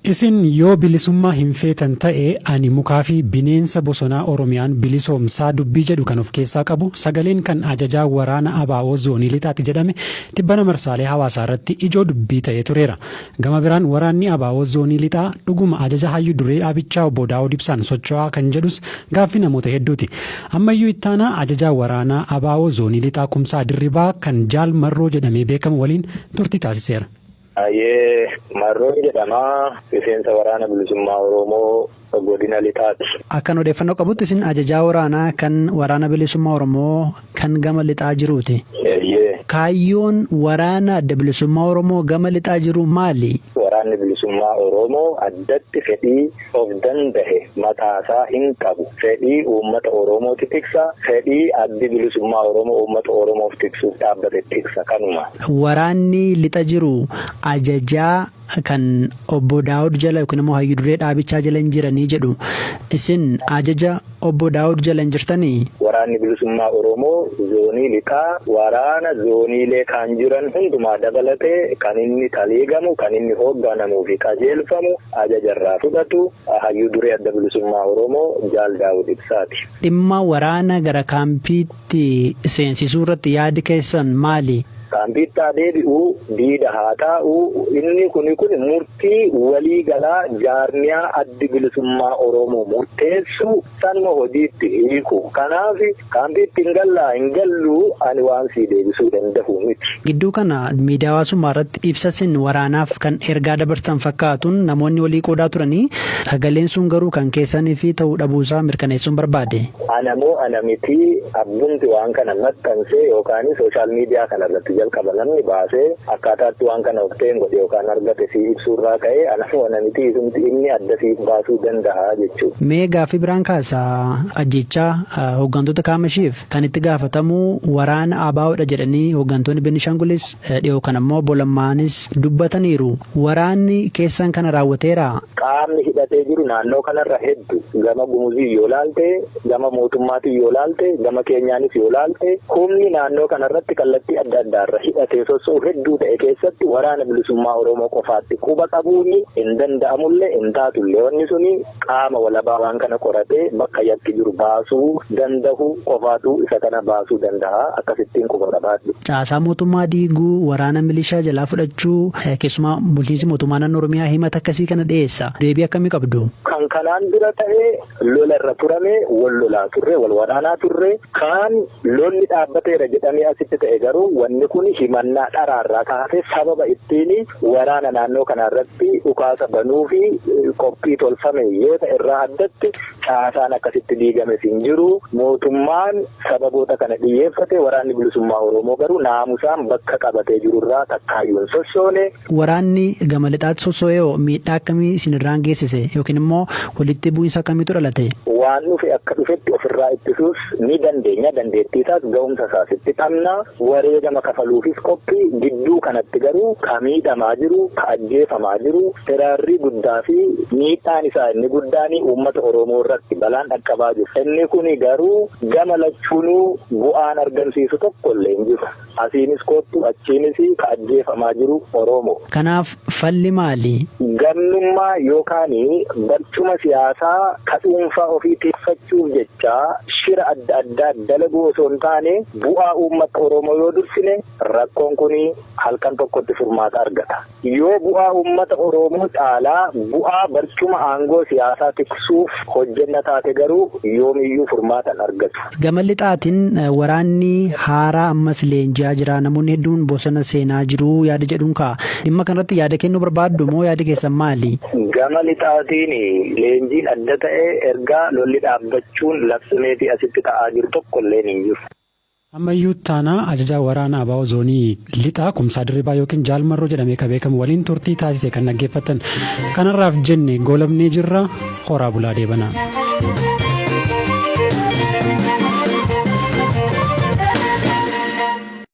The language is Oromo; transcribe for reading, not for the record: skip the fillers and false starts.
Isin yoo bilisummaa hin feetan ta'e ani mukaa fi bineensa bosonaa Oromiyaan bilisoomsaa dubbii jedhu kan of keessaa qabu sagaleen kan ajajaa waraana WBO Zoonii Lixaatti jedhame tibbana marsaalee hawaasaa irratti ijoo dubbii ta'ee tureera. Gama biraan waraanni WBO Zoonii Lixaa dhuguma ajaja hayyuu duree dhaabichaa obbo Daawud Ibsaan socho'aa kan jedhus gaaffii namoota hedduuti. Ammayyuu ittaanaa ajajaa waraanaa WBO Zoonii Lixaa Kumsaa Dirribaa kan jaal Marroo jedhamee beekamu waliin turtii taasiseera. Marroo jedhama miseensa waraana bilisummaa Oromoo godina Lixaati. Akkan odeeffannoo qabutti isin ajajaa waraanaa kan waraana bilisummaa Oromoo kan gama Lixaa jiruuti. Kaayyoon waraana adda bilisummaa Oromoo gama Lixaa jiru maali? Waraanni bilisummaa Oromoo addatti fedhii of danda'e mataasaa hin qabu. Fedhii uummata Oromooti tiksa. Fedhii addi bilisummaa Oromoo uummata Oromoof tiksuuf dhaabbate tiksa kanuma. Waraanni Lixa jiru ajajaa kan obbo Daawud jala yookiin immoo hayyuu duree dhaabichaa jala hin jiranii jedhu. Isin ajaja obbo Daawud jala hin jirtanii? Waraanni bilisummaa Oromoo zoonii Lixaa waraana zooniilee kan jiran hundumaa dabalatee kan inni taliigamu, kan inni hoogganamuu fi qajeelfamu ajajarraa fudhatu hayyuu duree adda bilisummaa Oromoo jaal Daawud Ibsaati. Dhimma waraana gara kaampiitti seensisuu irratti yaadi keessan maali? Kaampiitti deebi'uu diida haa taa'u inni kun murtii walii galaa jaarmiyaa addi bilisummaa Oromoo murteessu sanuma hojiitti hiiku. Kanaaf kaampiitti hin gallu ani waan sii deebisuu danda'u miti. Gidduu kana miidiyaa hawaasummaa irratti ibsasin waraanaaf kan ergaa dabarsan fakkaatuun namoonni walii qoodaa turanii sagaleen sun garuu kan keessanii fi ta'uu dhabuusaa mirkaneessuun barbaade. Ana miti abbumti waan kana maxxansee yookaan sooshaal miidiyaa kanarratti jalqaba namni baasee akkaataatti waan kana of ta'een godhe yookaan argate si ibsuurraa ka'ee ana miti inni adda si baasuu danda'a jechuudha. Mee gaaffii biraan kaasaa ajjechaa hooggantoota kaamashiif kan itti gaafatamu waraana ABO'dha jedhanii hooggantoonni Benishangulis dhiyoo kan ammoo Bolammaanis dubbataniiru. Waraanni keessan kana raawwateera? Qaamni hidhatee jiru naannoo kanarra hedduu gama gumuzii yoo laalte gama mootummaatiin yoo laalte gama keenyaanis yoo laalte humni naannoo kanarratti kallattii adda addaarra hidhatee sosoo hedduu ta'e keessatti waraana bilisummaa Oromoo qofaatti quba qabuun hin danda'amullee hin taatullee wanni suni qaama walabaa waan kana qoratee bakka yakki jiru baasuu danda'u qofaatu isa kana baasuu danda'a akkasittiin quba qabaadhu. Caasaa mootummaa diiguu waraana milishaa jalaa fudhachuu keessumaa bulchiinsi mootummaa naannoo Oromiyaa himata akkasii kana dhiyeessa. Deebii akkamii qabdu? Kan kanaan dura ta'ee lola irra turame wal lolaa turre wal waraanaa turre kan lolli dhaabbateera jedhamee asitti ta'e garuu wanni kun himannaa dharaarraa kaasee sababa ittiin waraana naannoo kanarratti dhukaasa banuu fi qophii tolfame yoo ta'e irraa addatti caasaan akkasitti diigame hin jiru. Mootummaan sababoota kana xiyyeeffate waraanni bilisummaa Oromoo garuu naamusaan bakka qabatee jirurraa takkaayyuun sossoone. Waraanni gama Lixaatti sosso'ee miidhaa akkamii isinirraan geessise yookiin immoo walitti bu'iinsa akkamiitu dhalate? Waan dhufe akka dhufetti ofirraa ittisuus ni dandeenya. Dandeettii isaas ga'umsa isaas itti qabna. Wareegama kafaluufis qophii gidduu kanatti garuu ka miidhamaa jiru, ka ajjeefamaa jiru, tiraarrii guddaa fi miidhaan isaa inni guddaan uummata Oromoo irratti balaan dhaqqabaa jiru. Inni kun garuu gama lachuunuu bu'aan argamsiisu tokkollee hin jiru. Asiinis kottu achiinis ka ajjeefamaa jiru Oromoo. Kanaaf falli maali? Gamnummaa yookaan barcuma siyaasaa ka dhuunfaa ofii tiifachuuf jecha shira adda addaa dalaguu osoo hin taane bu'aa uummata Oromoo yoo dursine rakkoon kun halkan tokkotti furmaata argata. Yoo bu'aa uummata Oromoo caalaa bu'aa barcuma aangoo siyaasaa tiksuuf hojjenna taate garuu yoomiyyuu furmaata argatu. Gama Lixaatiin waraanni haaraa ammas leenji'aa jira. Namoonni hedduun bosona seenaa jiru yaada jedhuun ka'a. Dhimma kanarratti yaada kennuu barbaaddu moo yaada keessan maali? Gama Lixaatiin leenjiin adda ta'e ergaa lolli dhaabbachuun labsameetii asitti ta'aa jiru tokkollee hin jiru. Ammayyuu taanaa ajajaa waraana WBO Zoonii Lixaa Kumsaa Dirribaa yookiin jaal Marroo jedhamee kan beekamu waliin turtii taasise kan dhaggeeffatan. Kanarraaf jenne goolabnee jirra. Horaa bulaa deebanaa.